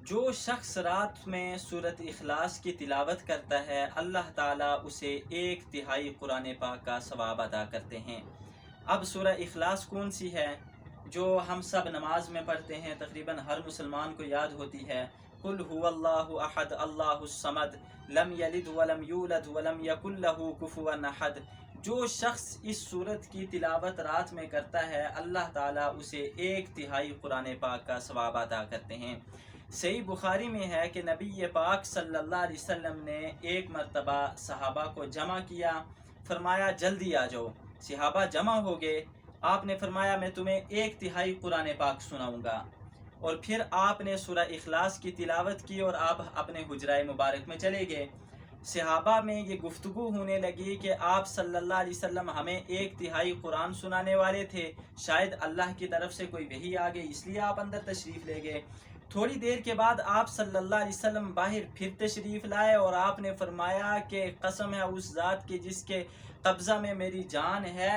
جو شخص رات میں سورۃ اخلاص کی تلاوت کرتا ہے اللہ تعالیٰ اسے 1/3 قرآن پاک کا ثواب عطا کرتے ہیں۔ اب سورہ اخلاص کون سی ہے جو ہم سب نماز میں پڑھتے ہیں، تقریباً ہر مسلمان کو یاد ہوتی ہے؟ قل هو اللہ احد اللہ الصمد لم یلد ولم یولد ولم یکن لہ کفوا احد۔ جو شخص اس سورت کی تلاوت رات میں کرتا ہے اللہ تعالیٰ اسے 1/3 قرآن پاک کا ثواب عطا کرتے ہیں۔ صحیح بخاری میں ہے کہ نبی پاک صلی اللہ علیہ وسلم نے ایک مرتبہ صحابہ کو جمع کیا، فرمایا جلدی آ جاؤ۔ صحابہ جمع ہو گئے، آپ نے فرمایا میں تمہیں 1/3 قرآن پاک سناؤں گا، اور پھر آپ نے سورہ اخلاص کی تلاوت کی اور آپ اپنے حجرہ مبارک میں چلے گئے۔ صحابہ میں یہ گفتگو ہونے لگی کہ آپ صلی اللہ علیہ وسلم ہمیں 1/3 قرآن سنانے والے تھے، شاید اللہ کی طرف سے کوئی وحی آ گئی اس لیے آپ اندر تشریف لے گئے۔ تھوڑی دیر کے بعد آپ صلی اللہ علیہ وسلم باہر پھر تشریف لائے اور آپ نے فرمایا کہ قسم ہے اس ذات کی جس کے قبضہ میں میری جان ہے،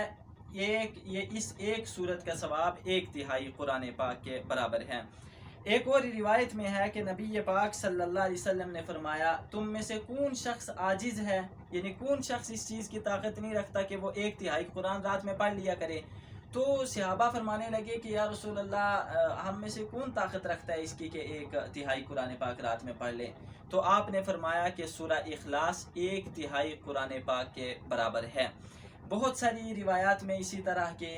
اس ایک سورت کا ثواب 1/3 قرآن پاک کے برابر ہے۔ ایک اور روایت میں ہے کہ نبی پاک صلی اللہ علیہ وسلم نے فرمایا تم میں سے کون شخص عاجز ہے، یعنی کون شخص اس چیز کی طاقت نہیں رکھتا کہ وہ 1/3 قرآن رات میں پڑھ لیا کرے؟ تو صحابہ فرمانے لگے کہ یا رسول اللہ ہم میں سے کون طاقت رکھتا ہے اس کی کہ 1/3 قرآن پاک رات میں پڑھ لے؟ تو آپ نے فرمایا کہ سورہ اخلاص 1/3 قرآن پاک کے برابر ہے۔ بہت ساری روایات میں اسی طرح کے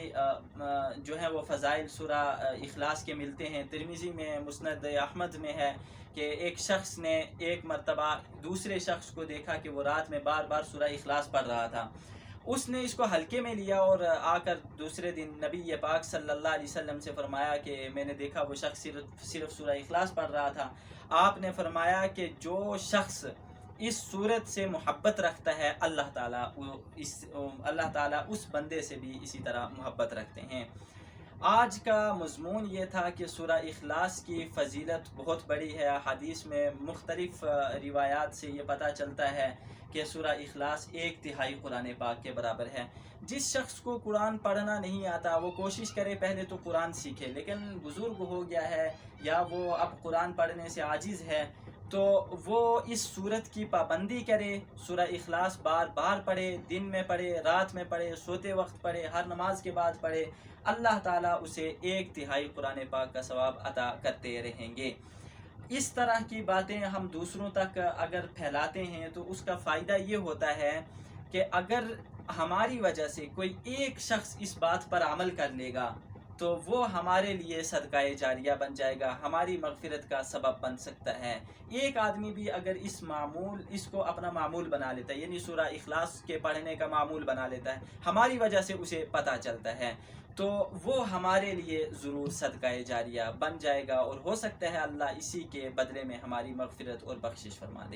جو ہیں وہ فضائل سورہ اخلاص کے ملتے ہیں۔ ترمذی میں، مسند احمد میں ہے کہ ایک شخص نے ایک مرتبہ دوسرے شخص کو دیکھا کہ وہ رات میں بار بار سورہ اخلاص پڑھ رہا تھا۔ اس نے اس کو ہلکے میں لیا اور آ کر دوسرے دن نبی پاک صلی اللہ علیہ وسلم سے فرمایا کہ میں نے دیکھا وہ شخص صرف سورہ اخلاص پڑھ رہا تھا۔ آپ نے فرمایا کہ جو شخص اس صورت سے محبت رکھتا ہے اللہ تعالیٰ اس بندے سے بھی اسی طرح محبت رکھتے ہیں۔ آج کا مضمون یہ تھا کہ سورہ اخلاص کی فضیلت بہت بڑی ہے۔ حدیث میں مختلف روایات سے یہ پتہ چلتا ہے کہ سورہ اخلاص 1/3 قرآن پاک کے برابر ہے۔ جس شخص کو قرآن پڑھنا نہیں آتا وہ کوشش کرے پہلے تو قرآن سیکھے، لیکن بزرگ ہو گیا ہے یا وہ اب قرآن پڑھنے سے عاجز ہے تو وہ اس سورت کی پابندی کرے، سورہ اخلاص بار بار پڑھے، دن میں پڑھے، رات میں پڑھے، سوتے وقت پڑھے، ہر نماز کے بعد پڑھے، اللہ تعالیٰ اسے 1/3 قرآن پاک کا ثواب عطا کرتے رہیں گے۔ اس طرح کی باتیں ہم دوسروں تک اگر پھیلاتے ہیں تو اس کا فائدہ یہ ہوتا ہے کہ اگر ہماری وجہ سے کوئی ایک شخص اس بات پر عمل کر لے گا تو وہ ہمارے لیے صدقہ جاریہ بن جائے گا، ہماری مغفرت کا سبب بن سکتا ہے۔ ایک آدمی بھی اگر اس کو اپنا معمول بنا لیتا ہے، یعنی سورہ اخلاص کے پڑھنے کا معمول بنا لیتا ہے، ہماری وجہ سے اسے پتہ چلتا ہے، تو وہ ہمارے لیے ضرور صدقہ جاریہ بن جائے گا، اور ہو سکتا ہے اللہ اسی کے بدلے میں ہماری مغفرت اور بخشش فرما دے۔